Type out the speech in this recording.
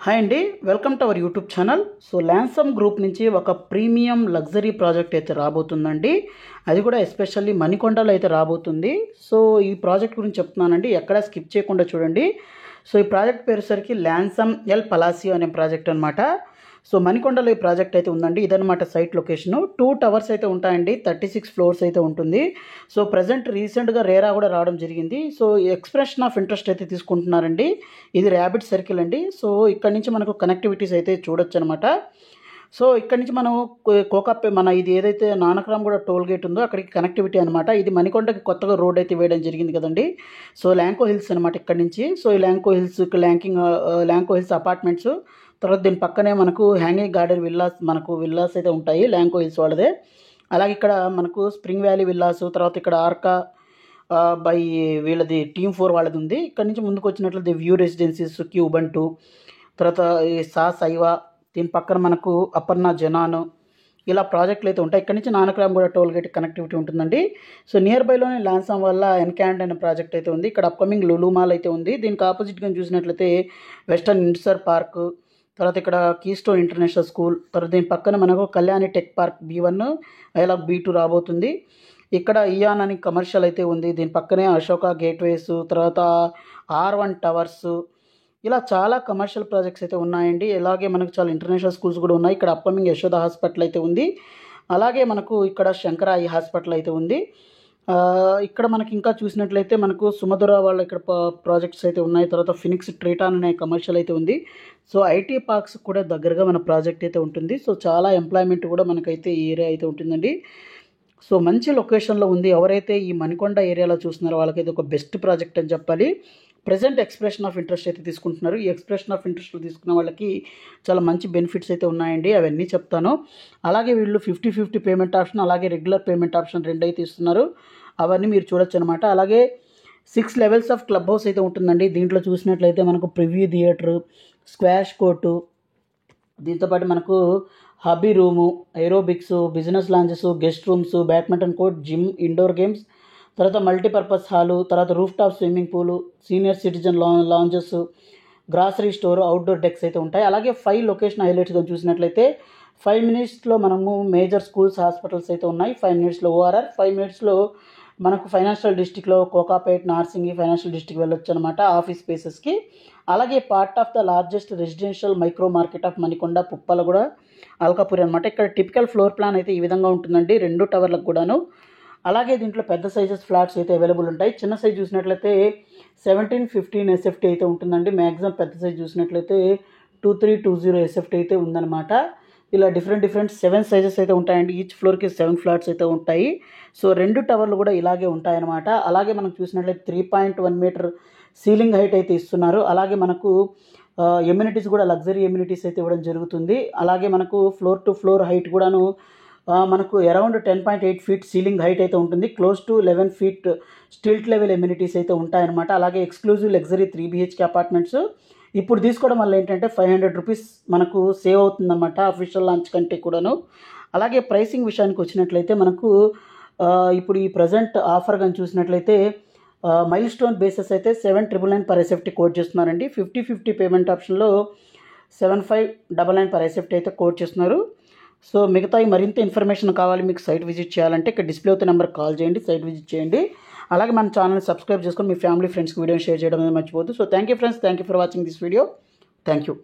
Hi అండి, welcome to our YouTube channel. So Lansum group నుంచి ఒక ప్రీమియం లగ్జరీ ప్రాజెక్ట్ అయితే రాబోతుందండి. అది కూడా ఎస్పెషల్లీ మణికొండలో అయితే రాబోతుంది. సో ఈ ప్రాజెక్ట్ గురించి చెప్తున్నానండి, ఎక్కడా స్కిప్ చేయకుండా చూడండి. సో ఈ ప్రాజెక్ట్ పేరుసరికి ల్యాన్సమ్ ఎల్ పలాసియో అనే ప్రాజెక్ట్ అనమాట. సో మణికొండలో ఈ ప్రాజెక్ట్ అయితే ఉందండి. ఇదనమాట సైట్ లొకేషను. 2 టవర్స్ అయితే ఉంటాయండి, 36 ఫ్లోర్స్ అయితే ఉంటుంది. సో ప్రజెంట్ రీసెంట్గా రేరా కూడా రావడం జరిగింది. సో ఎక్స్ప్రెషన్ ఆఫ్ ఇంట్రెస్ట్ అయితే తీసుకుంటున్నారండి. ఇది ర్యాబిట్ సర్కిల్ అండి. సో ఇక్కడ నుంచి మనకు కనెక్టివిటీస్ అయితే చూడొచ్చు అనమాట. సో ఇక్కడ నుంచి మనం కోకాపే మన ఇది ఏదైతే నానక్రామ్ కూడా టోల్ గేట్ ఉందో అక్కడికి కనెక్టివిటీ అనమాట. ఇది మణికొండకి కొత్తగా రోడ్ అయితే వేయడం జరిగింది కదండి. సో ల్యాంకో హిల్స్ అనమాట ఇక్కడ నుంచి. సో ఈ Lanco hills Lanco hills apartments, తర్వాత దీని పక్కనే మనకు హ్యాంగింగ్ గార్డెన్ విల్లాస్ అయితే ఉంటాయి ల్యాంకో హిల్స్ వాళ్ళదే. అలాగే ఇక్కడ మనకు స్ప్రింగ్ వ్యాలీ విల్లాస్, తర్వాత ఇక్కడ ఆర్కా బై వీళ్ళది టీమ్ 4 వాళ్ళది ఉంది. ఇక్కడ నుంచి ముందుకు వచ్చినట్లయితే వ్యూ రెసిడెన్సీస్, క్యూబంటూ, తర్వాత ఈ సైవా, దీని పక్కన మనకు అపర్ణ జనాను, ఇలా ప్రాజెక్టులు అయితే ఉంటాయి. ఇక్కడ నుంచి నానక్రామ్ కూడా టోల్ గేట్ కనెక్టివిటీ ఉంటుందండి. సో నియర్ బైలోనే ల్యాన్సమ్ వల్ల ఎన్కాండ్ అనే ప్రాజెక్ట్ అయితే ఉంది. ఇక్కడ అప్కమింగ్ లులు మాల్ అయితే ఉంది. దీనికి ఆపోజిట్గా చూసినట్లయితే వెస్టర్న్ ఇండస్ట్రియల్ పార్క్, తర్వాత ఇక్కడ కీస్టోన్ ఇంటర్నేషనల్ స్కూల్, తర్వాత దీని పక్కన మనకు Kalyani tech park B1, iliac B2 రాబోతుంది. ఇక్కడ ఇయాన్ అని కమర్షియల్ అయితే ఉంది. దీని పక్కనే అశోక గేట్వేస్, తర్వాత R1 టవర్స్, ఇలా చాలా కమర్షియల్ ప్రాజెక్ట్స్ అయితే ఉన్నాయండి. అలాగే మనకు చాలా ఇంటర్నేషనల్ స్కూల్స్ కూడా ఉన్నాయి. ఇక్కడ అప్కమింగ్ యశోద హాస్పిటల్ అయితే ఉంది. అలాగే మనకు ఇక్కడ శంకర ఐ హాస్పిటల్ అయితే ఉంది. ఇక్కడ మనకి ఇంకా చూసినట్లయితే మనకు సుమధుర వాళ్ళ ఇక్కడ ప్రాజెక్ట్స్ అయితే ఉన్నాయి. తర్వాత ఫినిక్స్ ట్రీటాన్ అనే కమర్షియల్ అయితే ఉంది. సో ఐటీ పార్క్స్ కూడా దగ్గరగా మన ప్రాజెక్ట్ అయితే ఉంటుంది. సో చాలా ఎంప్లాయ్మెంట్ కూడా మనకైతే ఈ ఏరియా అయితే ఉంటుందండి. సో మంచి లొకేషన్లో ఉంది. ఎవరైతే ఈ మణికొండ ఏరియాలో చూస్తున్నారో వాళ్ళకైతే ఒక బెస్ట్ ప్రాజెక్ట్ అని చెప్పాలి. ప్రజెంట్ ఎక్స్ప్రెషన్ ఆఫ్ ఇంట్రెస్ట్ అయితే తీసుకుంటున్నారు. ఈ ఎక్స్ప్రెషన్ ఆఫ్ ఇంట్రెస్ట్ తీసుకున్న వాళ్ళకి చాలా మంచి బెనిఫిట్స్ అయితే ఉన్నాయండి, అవన్నీ చెప్తాను. అలాగే వీళ్ళు 50-50 పేమెంట్ ఆప్షన్, అలాగే రెగ్యులర్ పేమెంట్ ఆప్షన్ 2 అయితే ఇస్తున్నారు. అవన్నీ మీరు చూడొచ్చు అనమాట. అలాగే 6 లెవెల్స్ ఆఫ్ క్లబ్ హౌస్ అయితే ఉంటుందండి. దీంట్లో చూసినట్లయితే మనకు ప్రివ్యూ థియేటరు, స్క్వాష్ కోర్టు, దీంతోపాటు మనకు hobby room, aerobics, business lounges, guest rooms, badminton court, gym, indoor games, తర్వాత మల్టీపర్పస్ హాలు, తర్వాత roof top swimming pool, senior citizen lounges, grocery store, outdoor decks అయితే ఉంటాయి. అలాగే 5 లొకేషన్ హైలైట్స్గా చూసినట్లయితే 5 మినిట్స్లో మనము మేజర్ స్కూల్స్, హాస్పిటల్స్ అయితే ఉన్నాయి. 5 మినిట్స్లో ORR, 5 మినిట్స్లో మనకు ఫైనాన్షియల్ డిస్ట్రిక్ట్లో కోకాపేట్, నార్సింగి ఫైనాన్షియల్ డిస్ట్రిక్ట్ వెళ్ళొచ్చు అనమాట ఆఫీస్ స్పేసెస్కి. అలాగే part of the largest residential micro market of Manikonda, Puppala కూడా అల్కాపురి అనమాట. ఇక్కడ టిపికల్ ఫ్లోర్ ప్లాన్ అయితే ఈ విధంగా ఉంటుందండి 2 టవర్లకు కూడాను. అలాగే దీంట్లో పెద్ద సైజెస్ ఫ్లాట్స్ అయితే అవైలబుల్ ఉంటాయి. చిన్న సైజ్ చూసినట్లయితే 17-15 SFT అయితే ఉంటుందండి. మ్యాక్సిమం పెద్ద సైజ్ చూసినట్లయితే 2320 SFT అయితే ఉందన్నమాట. ఇలా డిఫరెంట్ 7 సైజెస్ అయితే ఉంటాయండి. ఈచ్ ఫ్లోర్కి 7 ఫ్లాట్స్ అయితే ఉంటాయి. సో 2 టవర్లు కూడా ఇలాగే ఉంటాయన్నమాట. అలాగే మనం చూసినట్లయితే 3.1 మీటర్ సీలింగ్ హైట్ అయితే ఇస్తున్నారు. అలాగే మనకు ఎమ్యూనిటీస్ కూడా లగ్జరీ ఎమ్యూనిటీస్ అయితే ఇవ్వడం జరుగుతుంది. అలాగే మనకు ఫ్లోర్ టు ఫ్లోర్ హైట్ కూడాను మనకు అరౌండ్ 10.8 feet సీలింగ్ హైట్ అయితే ఉంటుంది. Close to 11 feet stilt level amenities అయితే ఉంటాయన్నమాట. అలాగే ఎక్స్క్లూజివ్ లగ్జరీ 3 BHK అపార్ట్మెంట్స్ ఇప్పుడు తీసుకోవడం వల్ల ఏంటంటే 500 రూపీస్ మనకు సేవ్ అవుతుందన్నమాట అఫీషియల్ లాంచ్ కంటే కూడాను. అలాగే ప్రైసింగ్ విషయానికి వచ్చినట్లయితే మనకు ఇప్పుడు ఈ ప్రజెంట్ ఆఫర్ కానీ చూసినట్లయితే మైల్ స్టోన్ బేసెస్ అయితే 7,999 per SFT కోట్ చేస్తున్నారండి. 50-50 పేమెంట్ ఆప్షన్లో 7,599 per SFT అయితే కోట్ చేస్తున్నారు. సో మిగతా మరింత ఇన్ఫర్మేషన్ కావాలి, మీకు సైట్ విజిట్ చేయాలంటే ఇక్కడ డిస్ప్లే అవుతున్న నెంబర్కి కాల్ చేయండి, సైట్ విజిట్ చేయండి. అలాగే మన ఛానల్ని సబ్స్క్రైబ్ చేసుకొని మీ ఫ్యామిలీ ఫ్రెండ్స్కి వీడియోని షేర్ చేయడం అనేది మర్చిపోవద్దు. So thank you friends, thank you for watching this video. Thank you.